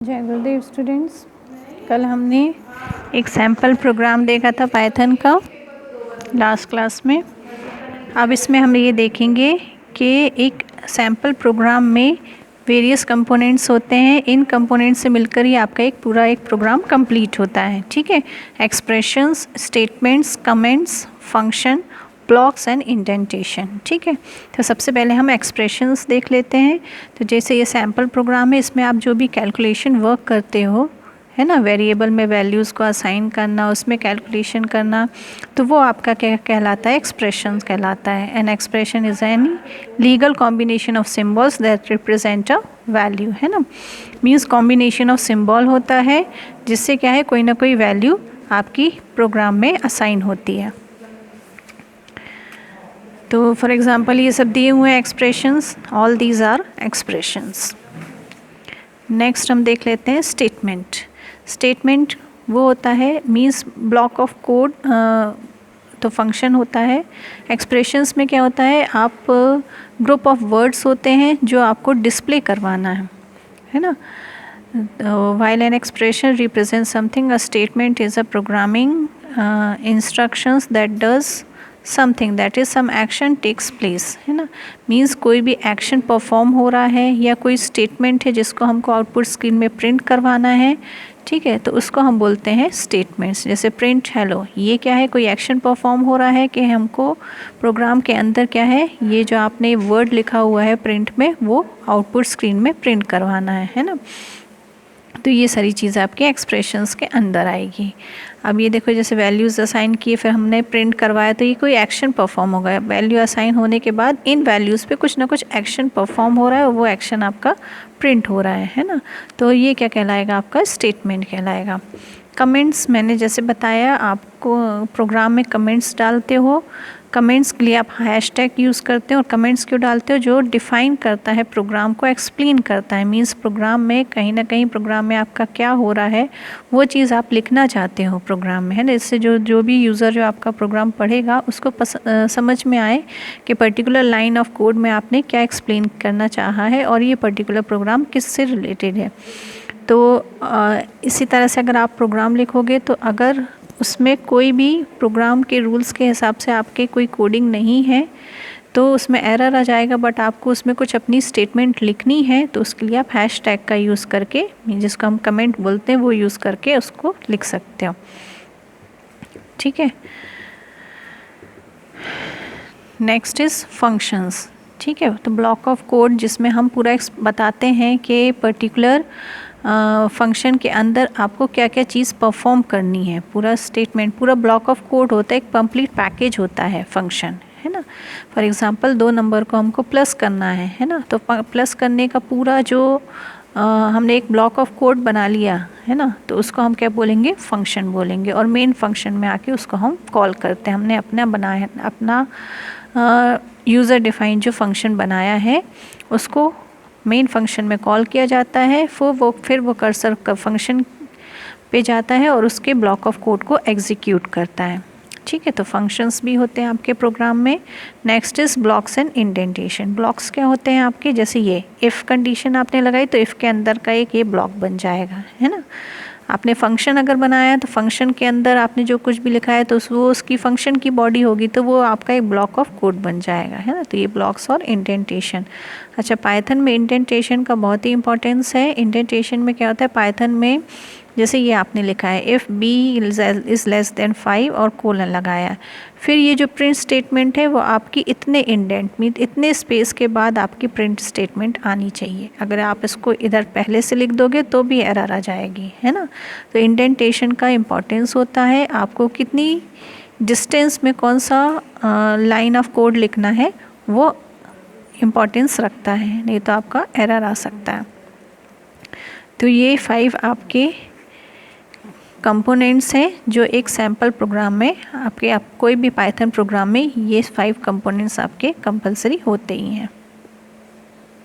जय गुरुदेव स्टूडेंट्स। कल हमने एक सैम्पल प्रोग्राम देखा था पाइथन का लास्ट क्लास में। अब इसमें हम ये देखेंगे कि एक सैम्पल प्रोग्राम में वेरियस कंपोनेंट्स होते हैं। इन कंपोनेंट्स से मिलकर ही आपका एक पूरा एक प्रोग्राम कंप्लीट होता है। ठीक है, expressions, statements, comments, function, blocks and indentation. ठीक है, तो सबसे पहले हम एक्सप्रेशंस देख लेते हैं। तो जैसे ये सैम्पल प्रोग्राम है, इसमें आप जो भी कैलकुलेशन वर्क करते हो, है ना, वेरिएबल में वैल्यूज़ को असाइन करना, उसमें कैलकुलेशन करना, तो वो आपका क्या कहलाता है? एक्सप्रेशंस कहलाता है। An expression is any legal combination of symbols that represent a value, है ना। मीन्स कॉम्बिनेशन ऑफ सिम्बल होता है जिससे क्या है, कोई ना कोई वैल्यू आपकी प्रोग्राम में असाइन होती है। तो फॉर एग्ज़ाम्पल ये सब दिए हुए हैं expressions, all these are expressions. Next हम देख लेते हैं स्टेटमेंट। स्टेटमेंट वो होता है मीन्स ब्लॉक ऑफ कोड, तो फंक्शन होता है। एक्सप्रेशंस में क्या होता है, आप ग्रुप ऑफ वर्ड्स होते हैं जो आपको डिस्प्ले करवाना है ना। While an expression represents something, a statement is a programming instructions that does something, that is some action takes place, है ना। मीन्स कोई भी एक्शन परफॉर्म हो रहा है या कोई स्टेटमेंट है जिसको हमको आउटपुट स्क्रीन में प्रिंट करवाना है। ठीक है, तो उसको हम बोलते हैं स्टेटमेंट्स। जैसे प्रिंट हेलो, ये क्या है, कोई एक्शन परफॉर्म हो रहा है कि हमको प्रोग्राम के अंदर क्या है, ये जो आपने वर्ड लिखा हुआ है प्रिंट में, वो आउटपुट स्क्रीन में प्रिंट करवाना है ना। तो ये सारी चीज़ें आपके एक्सप्रेशंस के अंदर आएगी। अब ये देखो, जैसे वैल्यूज़ असाइन किए, फिर हमने प्रिंट करवाया, तो ये कोई एक्शन परफॉर्म होगा। वैल्यू असाइन होने के बाद इन वैल्यूज़ पे कुछ ना कुछ एक्शन परफॉर्म हो रहा है और वो एक्शन आपका प्रिंट हो रहा है ना। तो ये क्या कहलाएगा, आपका स्टेटमेंट कहलाएगा। कमेंट्स, मैंने जैसे बताया आपको, प्रोग्राम में कमेंट्स डालते हो। कमेंट्स के लिए आप हैशटैग यूज़ करते हो। और कमेंट्स क्यों डालते हो? जो डिफ़ाइन करता है प्रोग्राम को, एक्सप्लेन करता है। मीन्स प्रोग्राम में कहीं ना कहीं प्रोग्राम में आपका क्या हो रहा है, वो चीज़ आप लिखना चाहते हो प्रोग्राम में, है ना। इससे जो भी यूज़र जो आपका प्रोग्राम पढ़ेगा उसको समझ में आए कि पर्टिकुलर लाइन ऑफ कोड में आपने क्या एक्सप्लेन करना चाहा है और ये पर्टिकुलर प्रोग्राम किससे रिलेटेड है। तो इसी तरह से अगर आप प्रोग्राम लिखोगे, तो अगर उसमें कोई भी प्रोग्राम के रूल्स के हिसाब से आपके कोई कोडिंग नहीं है तो उसमें एरर आ जाएगा। बट आपको उसमें कुछ अपनी स्टेटमेंट लिखनी है, तो उसके लिए आप हैशटैग का यूज़ करके, जिसको हम कमेंट बोलते हैं, वो यूज़ करके उसको लिख सकते हो। ठीक है, नेक्स्ट इज़ फंक्शंस। ठीक है, तो ब्लॉक ऑफ कोड जिसमें हम पूरा बताते हैं कि पर्टिकुलर फंक्शन के अंदर आपको क्या क्या चीज़ परफॉर्म करनी है। पूरा स्टेटमेंट, पूरा ब्लॉक ऑफ कोड होता है, एक कंप्लीट पैकेज होता है फंक्शन, है ना। फॉर एग्जांपल 2 नंबर को हमको प्लस करना है ना। तो प्लस करने का पूरा जो हमने एक ब्लॉक ऑफ कोड बना लिया है ना, तो उसको हम क्या बोलेंगे, फंक्शन बोलेंगे। और मेन फंक्शन में आके उसको हम कॉल करते हैं। हमने अपना बनाया, अपना यूज़र डिफाइन जो फंक्शन बनाया है उसको मेन फंक्शन में कॉल किया जाता है। फिर वो कर्सर का फंक्शन पे जाता है और उसके ब्लॉक ऑफ कोड को एग्जीक्यूट करता है। ठीक है, तो फंक्शंस भी होते हैं आपके प्रोग्राम में। Next is blocks and indentation. Blocks क्या होते हैं आपके, जैसे ये इफ़ कंडीशन आपने लगाई तो इफ़ के अंदर का एक ये ब्लॉक बन जाएगा, है ना। आपने फंक्शन अगर बनाया तो फंक्शन के अंदर आपने जो कुछ भी लिखा है तो वो उसकी फंक्शन की बॉडी होगी, तो वो आपका एक ब्लॉक ऑफ कोड बन जाएगा, है ना। तो ये ब्लॉक्स और इंडेंटेशन। अच्छा, पाइथन में इंडेंटेशन का बहुत ही इंपॉर्टेंस है। इंडेंटेशन में क्या होता है, पाइथन में जैसे ये आपने लिखा है if B is less than 5 और कोलन लगाया, फिर ये जो प्रिंट स्टेटमेंट है वो आपकी इतने इंडेंट मीन इतने स्पेस के बाद आपकी प्रिंट स्टेटमेंट आनी चाहिए। अगर आप इसको इधर पहले से लिख दोगे तो भी एरर आ जाएगी, है ना। तो इंडेंटेशन का इम्पोर्टेंस होता है, आपको कितनी डिस्टेंस में कौन सा लाइन ऑफ कोड लिखना है वो इम्पोर्टेंस रखता है, नहीं तो आपका एरर आ सकता है। तो ये 5 आपके कंपोनेंट्स हैं जो एक सैम्पल प्रोग्राम में आप कोई भी पाइथन प्रोग्राम में ये 5 कंपोनेंट्स आपके कंपलसरी होते ही हैं।